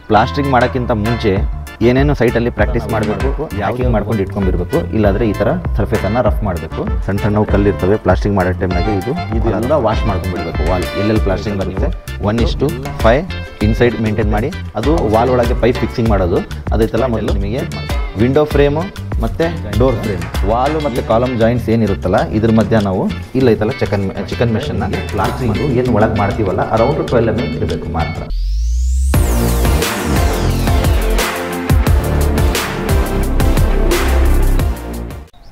Plastering ಮಾಡೋಕ್ಕಿಂತ ಮುಂಚೆ ಏನೇನು ಸೈಟಲ್ಲಿ ಪ್ರಾಕ್ಟೀಸ್ ಮಾಡಬೇಕು, ಯಾಕೆ ಮಾಡ್ಕೊಂಡು ಇಟ್ಕೊಂಡಿರಬೇಕು. ಇಲ್ಲಾಂದರೆ ಈ ಥರ ಸರ್ಫೇಸನ್ನು ರಫ್ ಮಾಡಬೇಕು. ಸಣ್ಣ ಸಣ್ಣ ಕಲ್ಲಿರ್ತವೆ ಪ್ಲಾಸ್ಟ್ರಿಂಗ್ ಮಾಡೋ ಟೈಮ್ನಾಗೆ ಇದೆಲ್ಲ ವಾಶ್ ಮಾಡ್ಕೊಂಡ್ಬಿಡ್ಬೇಕು. ವಾಲ್ ಎಲ್ಲೆಲ್ಲಿ ಪ್ಲಾಸ್ಟ್ರಿಂಗ್ ಬರುತ್ತೆ 1:5 ಇನ್ಸೈಡ್ ಮೇಂಟೈನ್ ಮಾಡಿ. ಅದು ವಾಲ್ ಒಳಗೆ ಪೈಪ್ ಫಿಕ್ಸಿಂಗ್ ಮಾಡೋದು ಅದೈತಲ್ಲ. ಮೊದಲು ನಿಮಗೆ ವಿಂಡೋ ಫ್ರೇಮು ಮತ್ತು ಡೋರ್ ಫ್ರೇಮ್, ವಾಲು ಮತ್ತು ಕಾಲಮ್ ಜಾಯಿಂಟ್ಸ್ ಏನಿರುತ್ತಲ್ಲ ಇದ್ರ ಮಧ್ಯ ನಾವು ಇಲ್ಲೈತಲ್ಲ ಚಿಕನ್ ಮೆಷನ್ನ ಪ್ಲಾಸ್ಟ್ರಿಂಗು ಏನು ಒಳಗೆ ಮಾಡ್ತೀವಲ್ಲ ಅರೌಂಡ್ 12 mm ಇರಬೇಕು ಮಾತ್ರ.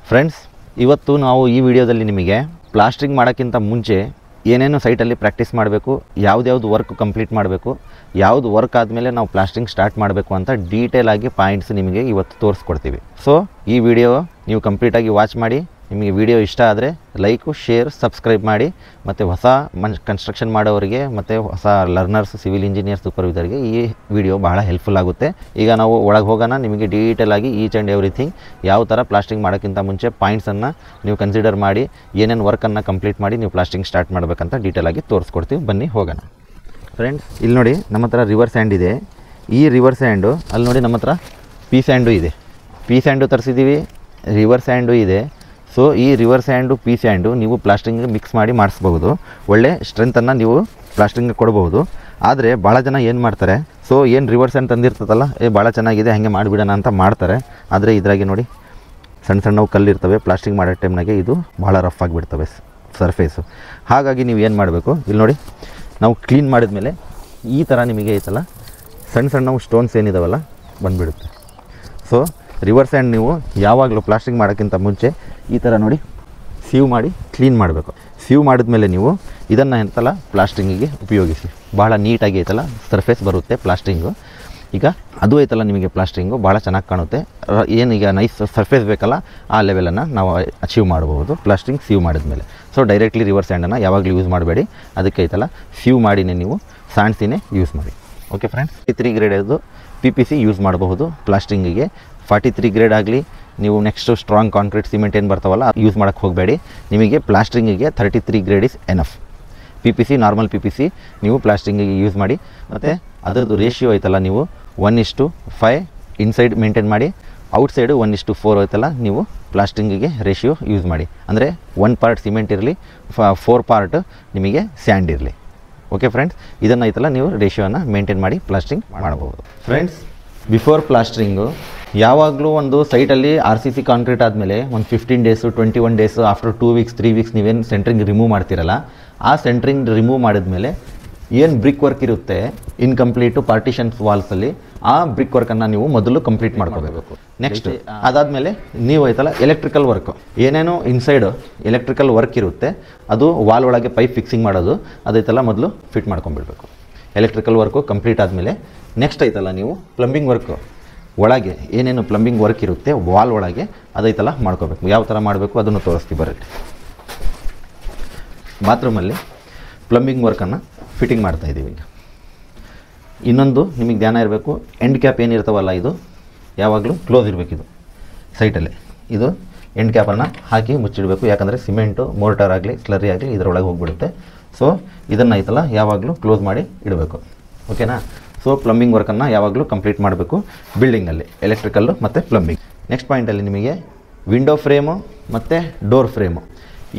ಫ್ರೆಂಡ್ಸ್, ಇವತ್ತು ನಾವು ಈ ವಿಡಿಯೋದಲ್ಲಿ ನಿಮಗೆ ಪ್ಲಾಸ್ಟ್ರಿಂಗ್ ಮಾಡೋಕ್ಕಿಂತ ಮುಂಚೆ ಏನೇನು ಸೈಟಲ್ಲಿ ಪ್ರಾಕ್ಟೀಸ್ ಮಾಡಬೇಕು, ಯಾವ್ದು ವರ್ಕ್ ಕಂಪ್ಲೀಟ್ ಮಾಡಬೇಕು, ಯಾವುದು ವರ್ಕ್ ಆದಮೇಲೆ ನಾವು ಪ್ಲಾಸ್ಟ್ರಿಂಗ್ ಸ್ಟಾರ್ಟ್ ಮಾಡಬೇಕು ಅಂತ ಡೀಟೇಲಾಗಿ ಪಾಯಿಂಟ್ಸ್ ನಿಮಗೆ ಇವತ್ತು ತೋರಿಸ್ಕೊಡ್ತೀವಿ. ಸೊ ಈ ವಿಡಿಯೋ ನೀವು ಕಂಪ್ಲೀಟಾಗಿ ವಾಚ್ ಮಾಡಿ. ನಿಮಗೆ ವಿಡಿಯೋ ಇಷ್ಟ ಆದರೆ ಲೈಕು, ಶೇರ್, ಸಬ್ಸ್ಕ್ರೈಬ್ ಮಾಡಿ. ಮತ್ತು ಹೊಸ ಕನ್ಸ್ಟ್ರಕ್ಷನ್ ಮಾಡೋರಿಗೆ ಮತ್ತು ಹೊಸ ಲರ್ನರ್ಸ್, ಸಿವಿಲ್ ಇಂಜಿನಿಯರ್, ಸೂಪರ್ವೈಸರ್ಗೆ ಈ ವಿಡಿಯೋ ಬಹಳ ಹೆಲ್ಪ್ಫುಲ್ ಆಗುತ್ತೆ. ಈಗ ನಾವು ಒಳಗೆ ಹೋಗೋಣ. ನಿಮಗೆ ಡೀಟೇಲಾಗಿ ಈಚ್ ಆ್ಯಂಡ್ ಎವ್ರಿಥಿಂಗ್ ಯಾವ ಥರ ಪ್ಲಾಸ್ಟ್ರಿಂಗ್ ಮಾಡೋಕ್ಕಿಂತ ಮುಂಚೆ ಪಾಯಿಂಟ್ಸನ್ನು ನೀವು ಕನ್ಸಿಡರ್ ಮಾಡಿ ಏನೇನು ವರ್ಕನ್ನು ಕಂಪ್ಲೀಟ್ ಮಾಡಿ ನೀವು ಪ್ಲಾಸ್ಟ್ರಿಂಗ್ ಸ್ಟಾರ್ಟ್ ಮಾಡಬೇಕಂತ ಡೀಟೇಲಾಗಿ ತೋರಿಸ್ಕೊಡ್ತೀವಿ. ಬನ್ನಿ ಹೋಗೋಣ. ಫ್ರೆಂಡ್ಸ್, ಇಲ್ಲಿ ನೋಡಿ ನಮ್ಮ ಹತ್ರ ರಿವರ್ ಸ್ಯಾಂಡ್ ಇದೆ. ಈ ರಿವರ್ ಸ್ಯಾಂಡು ಅಲ್ಲಿ ನೋಡಿ ನಮ್ಮ ಹತ್ರ ಪೀ ಸ್ಯಾಂಡು ಇದೆ. ಪೀ ಸ್ಯಾಂಡು ತರಿಸಿದ್ದೀವಿ, ರಿವರ್ ಸ್ಯಾಂಡು ಇದೆ. ಸೊ ಈ ರಿವರ್ ಸ್ಯಾಂಡು, ಪೀ ಸ್ಯಾಂಡು ನೀವು ಪ್ಲಾಸ್ಟ್ರಿಂಗ್ ಮಿಕ್ಸ್ ಮಾಡಿ ಮಾಡಿಸ್ಬಹುದು. ಒಳ್ಳೆ ಸ್ಟ್ರೆಂತನ್ನು ನೀವು ಪ್ಲಾಸ್ಟ್ರಿಂಗ್ ಕೊಡ್ಬೋದು. ಆದರೆ ಭಾಳ ಜನ ಏನು ಮಾಡ್ತಾರೆ, ಸೊ ಏನು ರಿವರ್ ಸ್ಯಾಂಡ್ ತಂದಿರ್ತದಲ್ಲ, ಭಾಳ ಚೆನ್ನಾಗಿದೆ ಹಾಗೆ ಮಾಡಿಬಿಡೋಣ ಅಂತ ಮಾಡ್ತಾರೆ. ಆದರೆ ಇದ್ರಾಗೆ ನೋಡಿ ಸಣ್ಣ ಸಣ್ಣವು ಕಲ್ಲಿರ್ತವೆ. ಪ್ಲಾಸ್ಟ್ರಿಂಗ್ ಮಾಡೋ ಟೈಮ್ನಾಗೆ ಇದು ಭಾಳ ರಫ್ ಆಗಿಬಿಡ್ತವೆ ಸರ್ಫೇಸು. ಹಾಗಾಗಿ ನೀವು ಏನು ಮಾಡಬೇಕು, ಇಲ್ಲಿ ನೋಡಿ ನಾವು ಕ್ಲೀನ್ ಮಾಡಿದ್ಮೇಲೆ ಈ ಥರ ನಿಮಗೆ ಐತಲ್ಲ ಸಣ್ಣ ಸಣ್ಣವು ಸ್ಟೋನ್ಸ್ ಏನಿದಾವಲ್ಲ ಬಂದುಬಿಡುತ್ತೆ. ಸೊ ರಿವರ್ ಸ್ಯಾಂಡ್ ನೀವು ಯಾವಾಗಲೂ ಪ್ಲಾಸ್ಟ್ರಿಂಗ್ ಮಾಡೋಕ್ಕಿಂತ ಮುಂಚೆ ಈ ಥರ ನೋಡಿ ಸೀವ್ ಮಾಡಿ ಕ್ಲೀನ್ ಮಾಡಬೇಕು. ಸೀವ್ ಮಾಡಿದ್ಮೇಲೆ ನೀವು ಇದನ್ನು ಎಂತಲ್ಲ ಪ್ಲಾಸ್ಟ್ರಿಂಗಿಗೆ ಉಪಯೋಗಿಸಿ. ಭಾಳ ನೀಟಾಗಿ ಐತಲ್ಲ ಸರ್ಫೇಸ್ ಬರುತ್ತೆ ಪ್ಲಾಸ್ಟ್ರಿಂಗು. ಈಗ ಅದು ಐತಲ್ಲ ನಿಮಗೆ ಪ್ಲಾಸ್ಟ್ರಿಂಗು ಭಾಳ ಚೆನ್ನಾಗಿ ಕಾಣುತ್ತೆ. ಏನೀಗ ನೈಸ್ ಸರ್ಫೇಸ್ ಬೇಕಲ್ಲ ಆ ಲೆವೆಲನ್ನು ನಾವು ಅಚೀವ್ ಮಾಡ್ಬೋದು ಪ್ಲಾಸ್ಟ್ರಿಂಗ್ ಸೀವ್ ಮಾಡಿದ್ಮೇಲೆ. ಸೊ ಡೈರೆಕ್ಟ್ಲಿ ರಿವರ್ ಸ್ಯಾಂಡನ್ನು ಯಾವಾಗಲೂ ಯೂಸ್ ಮಾಡಬೇಡಿ. ಅದಕ್ಕೆ ಐತಲ್ಲ ಸೀವ್ ಮಾಡಿನೇ ನೀವು ಸಾಣಿಸಿನೇ ಯೂಸ್ ಮಾಡಿ. ಓಕೆ ಫ್ರೆಂಡ್ಸ್, 43 ಗ್ರೇಡದು PPC ಯೂಸ್ ಮಾಡಬಹುದು ಪ್ಲಾಸ್ಟ್ರಿಂಗಿಗೆ. 43 ಗ್ರೇಡ್ ಆಗಲಿ, ನೀವು ನೆಕ್ಸ್ಟು ಸ್ಟ್ರಾಂಗ್ ಕಾಂಕ್ರೀಟ್ ಸಿಮೆಂಟ್ ಏನು ಬರ್ತಾವಲ್ಲ ಯೂಸ್ ಮಾಡೋಕ್ಕೆ ಹೋಗಬೇಡಿ. ನಿಮಗೆ ಪ್ಲಾಸ್ಟ್ರಿಂಗಿಗೆ 33 grade is enough. PPC normal PPC ನೀವು ಪ್ಲಾಸ್ಟ್ರಿಂಗಿಗೆ ಯೂಸ್ ಮಾಡಿ. ಮತ್ತು ಅದರದ್ದು ರೇಷಿಯೋ ಐತಲ್ಲ ನೀವು 1:5 ಇನ್ಸೈಡ್ ಮೇಂಟೈನ್ ಮಾಡಿ. ಔಟ್ಸೈಡು 1:4 ಐತಲ್ಲ ನೀವು ಪ್ಲಾಸ್ಟ್ರಿಂಗಿಗೆ ರೇಷಿಯೋ ಯೂಸ್ ಮಾಡಿ. ಅಂದರೆ 1 ಪಾರ್ಟ್ ಸಿಮೆಂಟ್ ಇರಲಿ, 4 ಪಾರ್ಟ್ ನಿಮಗೆ ಸ್ಯಾಂಡ್ ಇರಲಿ. ಓಕೆ ಫ್ರೆಂಡ್ಸ್, ಇದನ್ನು ಐತಲ್ಲ ನೀವು ರೇಷಿಯೋನ ಮೇಂಟೈನ್ ಮಾಡಿ ಪ್ಲಾಸ್ಟ್ರಿಂಗ್ ಮಾಡಬಹುದು. ಫ್ರೆಂಡ್ಸ್, ಬಿಫೋರ್ ಪ್ಲಾಸ್ಟ್ರಿಂಗು ಯಾವಾಗಲೂ ಒಂದು ಸೈಟಲ್ಲಿ RCC ಕಾಂಕ್ರೀಟ್ ಆದಮೇಲೆ ಒಂದು 15 days 21 days after 2 weeks 3 weeks ನೀವೇನು ಸೆಂಟ್ರಿಂಗ್ ರಿಮೂವ್ ಮಾಡ್ತೀರಲ್ಲ, ಆ ಸೆಂಟ್ರಿಂಗ್ ರಿಮೂವ್ ಮಾಡಿದ್ಮೇಲೆ ಏನು ಬ್ರಿಕ್ ವರ್ಕ್ ಇರುತ್ತೆ ಇನ್ಕಂಪ್ಲೀಟು ಪಾರ್ಟಿಷನ್ಸ್ ವಾಲ್ಸಲ್ಲಿ, ಆ ಬ್ರಿಕ್ ವರ್ಕನ್ನು ನೀವು ಮೊದಲು ಕಂಪ್ಲೀಟ್ ಮಾಡ್ಕೋಬೇಕು. ನೆಕ್ಸ್ಟ್ ಅದಾದಮೇಲೆ ನೀವು ಐತಲ್ಲ ಎಲೆಕ್ಟ್ರಿಕಲ್ ವರ್ಕ್, ಏನೇನೋ ಇನ್ಸೈಡ್ ಎಲೆಕ್ಟ್ರಿಕಲ್ ವರ್ಕ್ ಇರುತ್ತೆ ಅದು ವಾಲ್ ಒಳಗೆ ಪೈಪ್ ಫಿಕ್ಸಿಂಗ್ ಮಾಡೋದು ಅದೈತಲ್ಲ ಮೊದಲು ಫಿಟ್ ಮಾಡ್ಕೊಂಡ್ಬಿಡ್ಬೇಕು. ಎಲೆಕ್ಟ್ರಿಕಲ್ ವರ್ಕು ಕಂಪ್ಲೀಟ್ ಆದಮೇಲೆ ನೆಕ್ಸ್ಟ್ ಐತಲ್ಲ ನೀವು ಪ್ಲಂಬಿಂಗ್ ವರ್ಕು ಒಳಗೆ ಏನೇನು ಪ್ಲಂಬಿಂಗ್ ವರ್ಕ್ ಇರುತ್ತೆ ವಾಲ್ ಒಳಗೆ ಅದೈತಲ್ಲ ಮಾಡ್ಕೋಬೇಕು. ಯಾವ ಥರ ಮಾಡಬೇಕು ಅದನ್ನು ತೋರಿಸ್ತೀವಿ ಬರುತ್ತೆ. ಬಾತ್ರೂಮಲ್ಲಿ ಪ್ಲಂಬಿಂಗ್ ವರ್ಕನ್ನು ಫಿಟ್ಟಿಂಗ್ ಮಾಡ್ತಾಯಿದ್ದೀವಿ. ಈಗ ಇನ್ನೊಂದು ನಿಮಗೆ ಧ್ಯಾನ ಇರಬೇಕು, ಎಂಡ್ ಕ್ಯಾಪ್ ಏನಿರ್ತಾವಲ್ಲ ಇದು ಯಾವಾಗಲೂ ಕ್ಲೋಸ್ ಇರಬೇಕಿದು ಸೈಟಲ್ಲಿ. ಇದು ಎಂಡ್ ಕ್ಯಾಪನ್ನು ಹಾಕಿ ಮುಚ್ಚಿಡಬೇಕು. ಯಾಕಂದರೆ ಸಿಮೆಂಟು ಮೋರ್ಟರ್ ಆಗಲಿ ಸ್ಲರಿ ಆಗಲಿ ಇದರೊಳಗೆ ಹೋಗ್ಬಿಡುತ್ತೆ. ಸೊ ಇದನ್ನು ಐತಲ್ಲ ಯಾವಾಗಲೂ ಕ್ಲೋಸ್ ಮಾಡಿ ಇಡಬೇಕು. ಓಕೆನಾ? ಸೊ ಪ್ಲಂಬಿಂಗ್ ವರ್ಕನ್ನು ಯಾವಾಗಲೂ ಕಂಪ್ಲೀಟ್ ಮಾಡಬೇಕು ಬಿಲ್ಡಿಂಗಲ್ಲಿ, ಎಲೆಕ್ಟ್ರಿಕಲ್ಲು ಮತ್ತು ಪ್ಲಂಬಿಂಗ್. ನೆಕ್ಸ್ಟ್ ಪಾಯಿಂಟಲ್ಲಿ ನಿಮಗೆ ವಿಂಡೋ ಫ್ರೇಮು ಮತ್ತು ಡೋರ್ ಫ್ರೇಮು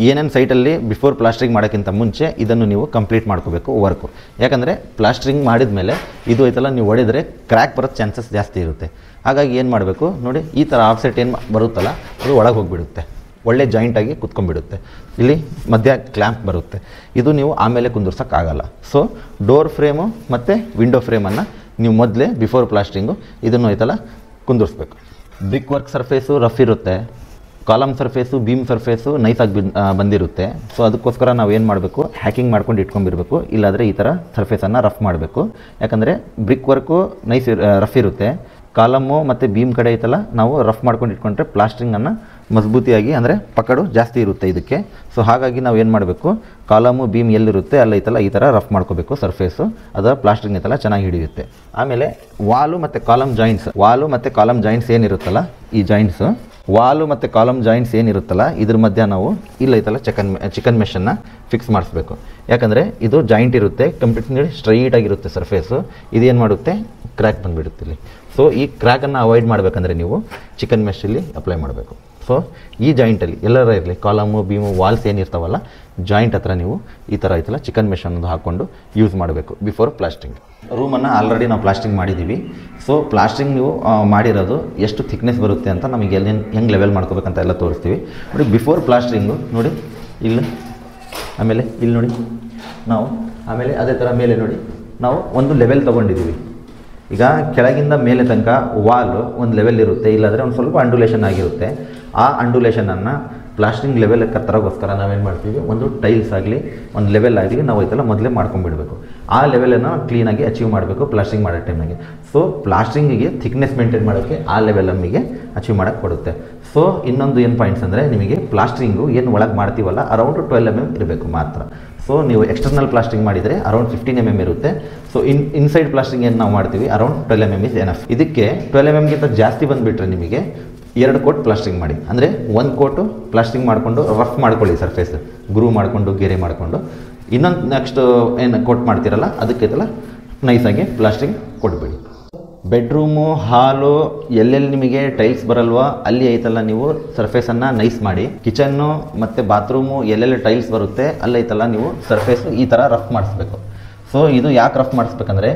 ಏನೇನು ಸೈಟಲ್ಲಿ ಬಿಫೋರ್ ಪ್ಲಾಸ್ಟ್ರಿಂಗ್ ಮಾಡೋಕ್ಕಿಂತ ಮುಂಚೆ ಇದನ್ನು ನೀವು ಕಂಪ್ಲೀಟ್ ಮಾಡ್ಕೋಬೇಕು ವರ್ಕು. ಯಾಕಂದರೆ ಪ್ಲಾಸ್ಟ್ರಿಂಗ್ ಮಾಡಿದ ಮೇಲೆ ಇದು ಐತಲ್ಲ ನೀವು ಹೊಡೆದರೆ ಕ್ರ್ಯಾಕ್ ಬರೋ ಚಾನ್ಸಸ್ ಜಾಸ್ತಿ ಇರುತ್ತೆ. ಹಾಗಾಗಿ ಏನು ಮಾಡಬೇಕು ನೋಡಿ, ಈ ಥರ ಆಫ್ಸೆಟ್ ಏನು ಬರುತ್ತಲ್ಲ ಅದು ಒಳಗೆ ಹೋಗಿಬಿಡುತ್ತೆ, ಒಳ್ಳೆ ಜಾಯಿಂಟಾಗಿ ಕುತ್ಕೊಂಡ್ಬಿಡುತ್ತೆ. ಇಲ್ಲಿ ಮಧ್ಯ ಕ್ಲ್ಯಾಂಪ್ ಬರುತ್ತೆ, ಇದು ನೀವು ಆಮೇಲೆ ಕುಂದಿರ್ಸೋಕ್ಕಾಗಲ್ಲ. ಸೊ ಡೋರ್ ಫ್ರೇಮು ಮತ್ತು ವಿಂಡೋ ಫ್ರೇಮನ್ನು ನೀವು ಮೊದಲೇ ಬಿಫೋರ್ ಪ್ಲಾಸ್ಟ್ರಿಂಗು ಇದನ್ನು ಐತಲ್ಲ ಕುಂದಿರಿಸ್ಬೇಕು. ಬ್ರಿಕ್ ವರ್ಕ್ ಸರ್ಫೇಸು ರಫ್ ಇರುತ್ತೆ, ಕಾಲಮ್ ಸರ್ಫೇಸು ಬೀಮ್ ಸರ್ಫೇಸು ನೈಸಾಗಿ ಬಂದಿರುತ್ತೆ. ಸೊ ಅದಕ್ಕೋಸ್ಕರ ನಾವು ಏನು ಮಾಡಬೇಕು, ಹ್ಯಾಕಿಂಗ್ ಮಾಡ್ಕೊಂಡು ಇಟ್ಕೊಂಡಿರಬೇಕು. ಇಲ್ಲಾಂದರೆ ಈ ಥರ ಸರ್ಫೇಸನ್ನು ರಫ್ ಮಾಡಬೇಕು. ಯಾಕಂದರೆ ಬ್ರಿಕ್ ವರ್ಕು ನೈಸ್ ರಫ್ ಇರುತ್ತೆ, ಕಾಲಮ್ಮು ಮತ್ತು ಬೀಮ್ ಕಡೆ ಐತಲ್ಲ ನಾವು ರಫ್ ಮಾಡ್ಕೊಂಡು ಇಟ್ಕೊಂಡ್ರೆ ಪ್ಲಾಸ್ಟ್ರಿಂಗನ್ನು ಮಜಬೂತಿಯಾಗಿ ಅಂದರೆ ಪಕಡು ಜಾಸ್ತಿ ಇರುತ್ತೆ ಇದಕ್ಕೆ. ಸೊ ಹಾಗಾಗಿ ನಾವು ಏನು ಮಾಡಬೇಕು, ಕಾಲಮು ಬೀಮ್ ಎಲ್ಲಿರುತ್ತೆ ಅಲ್ಲೈತಲ್ಲ ಈ ಥರ ರಫ್ ಮಾಡ್ಕೋಬೇಕು ಸರ್ಫೇಸು. ಅದರ ಪ್ಲಾಸ್ಟ್ರಿಂಗ್ ಐತಲ್ಲ ಚೆನ್ನಾಗಿ ಹಿಡಿಯುತ್ತೆ. ಆಮೇಲೆ ವಾಲು ಮತ್ತು ಕಾಲಮ್ ಜಾಯಿಂಟ್ಸ್ ಏನಿರುತ್ತಲ್ಲ ಈ ಜಾಯಿಂಟ್ಸು ವಾಲು ಮತ್ತು ಕಾಲಮ್ ಜಾಯಿಂಟ್ಸ್ ಏನಿರುತ್ತಲ್ಲ ಇದ್ರ ಮಧ್ಯ ನಾವು ಇಲ್ಲೈತಲ್ಲ ಚಿಕನ್ ಮೆಷನ್ನು ಫಿಕ್ಸ್ ಮಾಡಿಸ್ಬೇಕು. ಯಾಕಂದರೆ ಇದು ಜಾಯಿಂಟ್ ಇರುತ್ತೆ, ಕಂಪ್ಲೀಟ್ಲಿ ಸ್ಟ್ರೈಟ್ ಆಗಿರುತ್ತೆ ಸರ್ಫೇಸು. ಇದೇನು ಮಾಡುತ್ತೆ, ಕ್ರ್ಯಾಕ್ ಬಂದುಬಿಡುತ್ತೆ ಇಲ್ಲಿ. ಸೊ ಈ ಕ್ರ್ಯಾಕನ್ನು ಅವಾಯ್ಡ್ ಮಾಡಬೇಕಂದ್ರೆ ನೀವು ಚಿಕನ್ ಮೆಷಲ್ಲಿ ಅಪ್ಲೈ ಮಾಡಬೇಕು. ಸೊ ಈ ಜಾಯಿಂಟಲ್ಲಿ ಎಲ್ಲರ ಇರಲಿ, ಕಾಲಮು ಬೀಮು ವಾಲ್ಸ್ ಏನಿರ್ತಾವಲ್ಲ ಜಾಯಿಂಟ್ ಹತ್ರ ನೀವು ಈ ಥರ ಐತಲ್ಲ ಚಿಕನ್ ಮೆಷ್ ಅನ್ನೋದು ಹಾಕ್ಕೊಂಡು ಯೂಸ್ ಮಾಡಬೇಕು ಬಿಫೋರ್ ಪ್ಲಾಸ್ಟಿಂಗ್. ರೂಮನ್ನು ಆಲ್ರೆಡಿ ನಾವು ಪ್ಲಾಸ್ಟಿಂಗ್ ಮಾಡಿದ್ದೀವಿ. ಸೊ ಪ್ಲಾಸ್ಟಿಂಗ್ ನೀವು ಮಾಡಿರೋದು ಎಷ್ಟು ಥಿಕ್ನೆಸ್ ಬರುತ್ತೆ ಅಂತ ನಮಗೆ ಹೆಂಗೆ ಲೆವೆಲ್ ಮಾಡ್ಕೋಬೇಕಂತ ಎಲ್ಲ ತೋರಿಸ್ತೀವಿ ನೋಡಿ. ಬಿಫೋರ್ ಪ್ಲಾಸ್ಟ್ರಿಂಗು ನೋಡಿ ಇಲ್ಲಿ, ಆಮೇಲೆ ಇಲ್ಲಿ ನೋಡಿ ನಾವು, ಆಮೇಲೆ ಅದೇ ಥರ ಮೇಲೆ ನೋಡಿ ನಾವು ಒಂದು ಲೆವೆಲ್ ತೊಗೊಂಡಿದ್ದೀವಿ. ಈಗ ಕೆಳಗಿಂದ ಮೇಲೆ ತನಕ ವಾಲು ಒಂದು ಲೆವೆಲ್ ಇರುತ್ತೆ, ಇಲ್ಲಾಂದರೆ ಒಂದು ಸ್ವಲ್ಪ ಅಂಡುಲೇಷನ್ ಆಗಿರುತ್ತೆ. ಆ ಅಂಡುಲೇಷನನ್ನು ಪ್ಲಾಸ್ಟಿಂಗ್ ಲೆವೆಲ್ ತರೋಗೋಸ್ಕರ ನಾವೇನು ಮಾಡ್ತೀವಿ, ಒಂದು ಟೈಲ್ಸ್ ಆಗಲಿ ಒಂದು ಲೆವೆಲ್ ಆಗಲಿ ನಾವು ಇದೆಲ್ಲ ಮೊದಲೇ ಮಾಡ್ಕೊಂಡ್ಬಿಡಬೇಕು. ಆ ಲೆವೆಲನ್ನು ಕ್ಲೀನಾಗಿ ಅಚೀವ್ ಮಾಡಬೇಕು ಪ್ಲಾಸ್ಟಿಂಗ್ ಮಾಡೋ ಟೈಮ್ನಾಗೆ. ಸೊ ಪ್ಲಾಸ್ಟಿಂಗಿಗೆ ಥಿಕ್ನೆಸ್ ಮೇಂಟೈನ್ ಮಾಡೋಕ್ಕೆ ಆ ಲೆವೆಲ್ ನಮಗೆ ಅಚೀವ್ ಮಾಡೋಕ್ಕೆ ಕೊಡುತ್ತೆ. ಸೊ ಇನ್ನೊಂದು ಏನು ಪಾಯಿಂಟ್ಸ್ ಅಂದರೆ, ನಿಮಗೆ ಪ್ಲಾಸ್ಟ್ರಿಂಗು ಏನು ಒಳಗೆ ಮಾಡ್ತೀವಲ್ಲ ಅರೌಂಡ್ 12 mm ಇರಬೇಕು ಮಾತ್ರ. ಸೊ ನೀವು ಎಕ್ಸ್ಟರ್ನಲ್ ಪ್ಲಾಸ್ಟಿಂಗ್ ಮಾಡಿದರೆ ಅರೌಂಡ್ 15 mm ಇರುತ್ತೆ. ಸೊ ಇನ್ಸೈಡ್ ಪ್ಲಾಸ್ಟಿಂಗ್ ಏನು ನಾವು ಮಾಡ್ತೀವಿ ಅರೌಂಡ್ 12 mm ಇಸ್ ಎನಫ್. ಇದಕ್ಕೆ 12 mm ಗಿಂತ ಜಾಸ್ತಿ ಬಂದುಬಿಟ್ರೆ ನಿಮಗೆ 2 ಕೋಟ್ ಪ್ಲಾಸ್ಟಿಂಗ್ ಮಾಡಿ, ಅಂದರೆ 1 ಕೋಟು ಪ್ಲಾಸ್ಟಿಂಗ್ ಮಾಡಿಕೊಂಡು ರಫ್ ಮಾಡ್ಕೊಳ್ಳಿ ಸರ್ಫೇಸ್, ಗ್ರೂ ಮಾಡಿಕೊಂಡು ಗೆರೆ ಮಾಡಿಕೊಂಡು. ಇನ್ನೊಂದು ನೆಕ್ಸ್ಟ್ ಏನು ಕೋಟ್ ಮಾಡ್ತೀರಲ್ಲ ಅದಕ್ಕೈತಲ್ಲ ನೈಸಾಗಿ ಪ್ಲಾಸ್ಟಿಂಗ್ ಕೊಟ್ಬಿಡಿ. ಬೆಡ್ರೂಮು, ಹಾಲು ಎಲ್ಲೆಲ್ಲಿ ನಿಮಗೆ ಟೈಲ್ಸ್ ಬರಲ್ವೋ ಅಲ್ಲಿ ಐತಲ್ಲ ನೀವು ಸರ್ಫೇಸನ್ನು ನೈಸ್ ಮಾಡಿ. ಕಿಚನ್ನು ಮತ್ತು ಬಾತ್ರೂಮು ಎಲ್ಲೆಲ್ಲಿ ಟೈಲ್ಸ್ ಬರುತ್ತೆ ಅಲ್ಲೈತಲ್ಲ ನೀವು ಸರ್ಫೇಸು ಈ ಥರ ರಫ್ ಮಾಡಿಸ್ಬೇಕು. ಸೊ ಇದು ಯಾಕೆ ರಫ್ ಮಾಡಿಸ್ಬೇಕಂದ್ರೆ,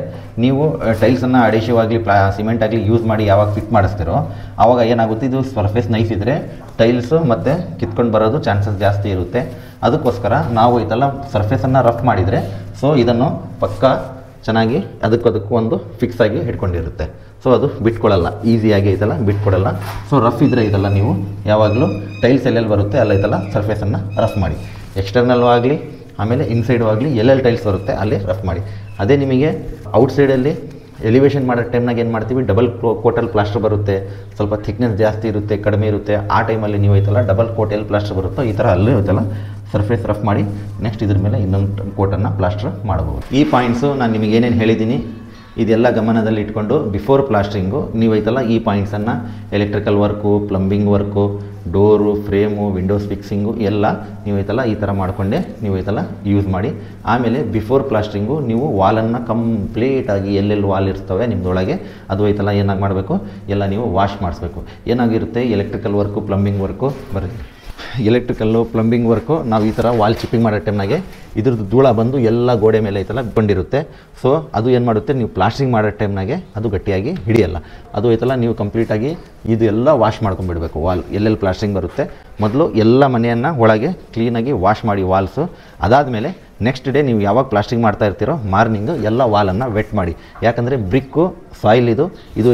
ನೀವು ಟೈಲ್ಸನ್ನು ಅಡಿಷಿವ್ ಆಗಲಿ ಸಿಮೆಂಟ್ ಆಗಲಿ ಯೂಸ್ ಮಾಡಿ ಯಾವಾಗ ಫಿಟ್ ಮಾಡಿಸ್ತೀರೋ ಆವಾಗ ಏನಾಗುತ್ತೆ, ಇದು ಸರ್ಫೇಸ್ ನೈಸ್ ಇದ್ದರೆ ಟೈಲ್ಸು ಮತ್ತು ಕಿತ್ಕೊಂಡು ಬರೋದು ಚಾನ್ಸಸ್ ಜಾಸ್ತಿ ಇರುತ್ತೆ. ಅದಕ್ಕೋಸ್ಕರ ನಾವು ಐತಲ್ಲ ಸರ್ಫೇಸನ್ನು ರಫ್ ಮಾಡಿದರೆ ಸೊ ಇದನ್ನು ಪಕ್ಕ ಚೆನ್ನಾಗಿ ಅದಕ್ಕೂ ಒಂದು ಫಿಕ್ಸ್ ಆಗಿ ಹಿಡ್ಕೊಂಡಿರುತ್ತೆ. ಸೊ ಅದು ಬಿಟ್ಕೊಳ್ಳಲ್ಲ, ಈಸಿಯಾಗಿ ಐತಲ್ಲ ಬಿಟ್ಕೊಡಲ್ಲ. ಸೊ ರಫ್ ಇದ್ದರೆ ಇದೆಲ್ಲ ನೀವು ಯಾವಾಗಲೂ ಟೈಲ್ಸ್ ಎಲ್ಲೆಲ್ಲಿ ಬರುತ್ತೆ ಅಲ್ಲೈತಲ್ಲ ಸರ್ಫೇಸನ್ನು ರಫ್ ಮಾಡಿ. ಎಕ್ಸ್ಟರ್ನಲ್ಲು ಆಗಲಿ ಆಮೇಲೆ ಇನ್ಸೈಡು ಆಗಲಿ ಎಲ್ಲೆಲ್ಲಿ ಟೈಲ್ಸ್ ಬರುತ್ತೆ ಅಲ್ಲಿ ರಫ್ ಮಾಡಿ. ಅದೇ ನಿಮಗೆ ಔಟ್ಸೈಡಲ್ಲಿ ಎಲಿವೇಷನ್ ಮಾಡೋ ಟೈಮ್ನಾಗ ಏನು ಮಾಡ್ತೀವಿ, ಡಬಲ್ ಕೋಟಲ್ಲಿ ಪ್ಲಾಸ್ಟರ್ ಬರುತ್ತೆ, ಸ್ವಲ್ಪ ಥಿಕ್ನೆಸ್ ಜಾಸ್ತಿ ಇರುತ್ತೆ ಕಡಿಮೆ ಇರುತ್ತೆ. ಆ ಟೈಮಲ್ಲಿ ನೀವು ಐತಲ್ಲ ಡಬಲ್ ಕೋಟ್ ಎಲ್ಲಿ ಪ್ಲಾಸ್ಟರ್ ಬರುತ್ತೋ ಈ ಥರ ಅಲ್ಲೇ ಐತಲ್ಲ ಸರ್ಫೇಸ್ ರಫ್ ಮಾಡಿ ನೆಕ್ಸ್ಟ್ ಇದ್ರ ಮೇಲೆ ಇನ್ನೊಂದು ಕೋಟನ್ನು ಪ್ಲಾಸ್ಟರ್ ಮಾಡ್ಬೋದು. ಈ ಪಾಯಿಂಟ್ಸು ನಾನು ನಿಮಗೆ ಏನೇನು ಹೇಳಿದ್ದೀನಿ ಇದೆಲ್ಲ ಗಮನದಲ್ಲಿ ಇಟ್ಕೊಂಡು ಬಿಫೋರ್ ಪ್ಲಾಸ್ಟ್ರಿಂಗು ನೀವೈತಲ್ಲ ಈ ಪಾಯಿಂಟ್ಸನ್ನು electrical work, plumbing work, door, frame, windows fixing ಎಲ್ಲ ನೀವೈತಲ್ಲ ಈ ಥರ ಮಾಡಿಕೊಂಡೆ ನೀವೈತಲ್ಲ ಯೂಸ್ ಮಾಡಿ. ಆಮೇಲೆ ಬಿಫೋರ್ ಪ್ಲಾಸ್ಟ್ರಿಂಗು ನೀವು ವಾಲನ್ನು ಕಂಪ್ಲೀಟಾಗಿ ಎಲ್ಲೆಲ್ಲಿ ವಾಲ್ ಇರ್ತವೆ ನಿಮ್ಮದೊಳಗೆ ಅದು ಐತಲ್ಲ ಏನಾಗಿ ಮಾಡಬೇಕು, ಎಲ್ಲ ನೀವು ವಾಶ್ ಮಾಡಿಸ್ಬೇಕು. ಏನಾಗಿರುತ್ತೆ electrical work, plumbing work electrical plumbing work ನಾವು ಈ ಥರ ವಾಲ್ ಚಿಪ್ಪಿಂಗ್ ಮಾಡೋ ಟೈಮ್ನಾಗೆ ಇದ್ರದ್ದು ಧೂಳ ಬಂದು ಎಲ್ಲ ಗೋಡೆ ಮೇಲೆ ಐತಲ್ಲ ಬಂದಿರುತ್ತೆ. ಸೊ ಅದು ಏನು ಮಾಡುತ್ತೆ, ನೀವು ಪ್ಲಾಸ್ಟಿಂಗ್ ಮಾಡೋ ಟೈಮ್ನಾಗೆ ಅದು ಗಟ್ಟಿಯಾಗಿ ಹಿಡಿಯಲ್ಲ. ಅದು ಐತಲ್ಲ ನೀವು ಕಂಪ್ಲೀಟಾಗಿ ಇದು ಎಲ್ಲ ವಾಶ್ ಮಾಡ್ಕೊಂಡ್ಬಿಡ್ಬೇಕು. ವಾಲ್ ಎಲ್ಲೆಲ್ಲಿ ಪ್ಲಾಸ್ಟಿಂಗ್ ಬರುತ್ತೆ ಮೊದಲು ಎಲ್ಲ ಮನೆಯನ್ನು ಒಳಗೆ ಕ್ಲೀನಾಗಿ ವಾಶ್ ಮಾಡಿ ವಾಲ್ಸು. ಅದಾದಮೇಲೆ ನೆಕ್ಸ್ಟ್ ಡೇ ನೀವು ಯಾವಾಗ ಪ್ಲಾಸ್ಟಿಂಗ್ ಮಾಡ್ತಾ ಇರ್ತೀರೋ ಮಾರ್ನಿಂಗು ಎಲ್ಲ ವಾಲನ್ನು ವೆಟ್ ಮಾಡಿ. ಯಾಕಂದರೆ ಬ್ರಿಕ್ಕು ಸಾಯಿಲ್ ಇದು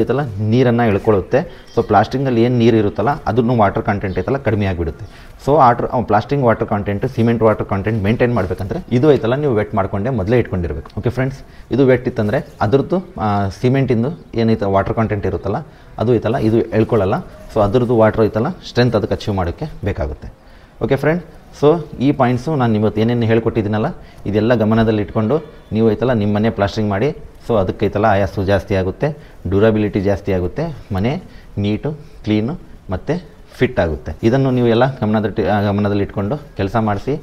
ಐತಲ್ಲ ನೀರನ್ನು ಎಳ್ಕೊಳ್ಳುತ್ತೆ. ಸೊ ಪ್ಲಾಸ್ಟಿಂಗಲ್ಲಿ ಏನು ನೀರು ಇರುತ್ತಲ್ಲ ಅದನ್ನು ವಾಟರ್ ಕಂಟೆಂಟ್ ಐತಲ್ಲ ಕಡಿಮೆ ಆಗಿಬಿಡುತ್ತೆ. So plastering water content, cement water content maintain ಮಾಡಬೇಕಂದ್ರೆ ಇದು ಐತಲ್ಲ ನೀವು ವೆಟ್ ಮಾಡಿಕೊಂಡೆ ಮೊದಲೇ ಇಟ್ಕೊಂಡಿರಬೇಕು. ಓಕೆ ಫ್ರೆಂಡ್ಸ್, ಇದು ವೆಟ್ ಇತ್ತಂದರೆ ಅದ್ರದ್ದು ಸಿಮೆಂಟಿಂದು ಏನೈತೆ ವಾಟರ್ ಕಂಟೆಂಟ್ ಇರುತ್ತಲ್ಲ ಅದು ಐತಲ್ಲ ಇದು ಎಳ್ಕೊಳ್ಳಲ್ಲ. ಸೊ ಅದ್ರದ್ದು ವಾಟರ್ ಐತಲ್ಲ ಸ್ಟ್ರೆಂತ್ ಅದಕ್ಕೆ ಅಚೀವ್ ಮಾಡೋಕ್ಕೆ ಬೇಕಾಗುತ್ತೆ. ಓಕೆ ಫ್ರೆಂಡ್, ಸೊ ಈ ಪಾಯಿಂಟ್ಸು ನಾನು ಇವತ್ತು ಏನೇನು ಹೇಳ್ಕೊಟ್ಟಿದ್ದೀನಲ್ಲ ಇದೆಲ್ಲ ಗಮನದಲ್ಲಿ ಇಟ್ಕೊಂಡು ನೀವು ಐತಲ್ಲ ನಿಮ್ಮ ಮನೆ ಪ್ಲಾಸ್ಟ್ರಿಂಗ್ ಮಾಡಿ. ಸೊ ಅದಕ್ಕೈತಲ್ಲ ಆಯಾಸು ಜಾಸ್ತಿ ಆಗುತ್ತೆ, ಡ್ಯೂರಬಿಲಿಟಿ ಜಾಸ್ತಿ ಆಗುತ್ತೆ, ಮನೆ ನೀಟು ಕ್ಲೀನು ಮತ್ತು ಫಿಟ್ ಆಗುತ್ತೆ. ಇದನ್ನು ನೀವು ಎಲ್ಲ ಗಮನದಲ್ಲಿ ಇಟ್ಕೊಂಡು ಕೆಲಸ ಮಾಡಿಸಿ.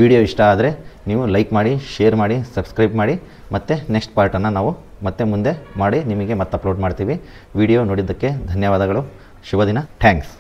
ವಿಡಿಯೋ ಇಷ್ಟ ಆದರೆ ನೀವು ಲೈಕ್ ಮಾಡಿ, ಶೇರ್ ಮಾಡಿ, ಸಬ್ಸ್ಕ್ರೈಬ್ ಮಾಡಿ. ಮತ್ತು ನೆಕ್ಸ್ಟ್ ಪಾರ್ಟನ್ನು ನಾವು ಮತ್ತೆ ಮುಂದೆ ಮಾಡಿ ನಿಮಗೆ ಮತ್ತೆ ಅಪ್ಲೋಡ್ ಮಾಡ್ತೀವಿ. ವಿಡಿಯೋ ನೋಡಿದ್ದಕ್ಕೆ ಧನ್ಯವಾದಗಳು. ಶುಭ ದಿನ. ಥ್ಯಾಂಕ್ಸ್.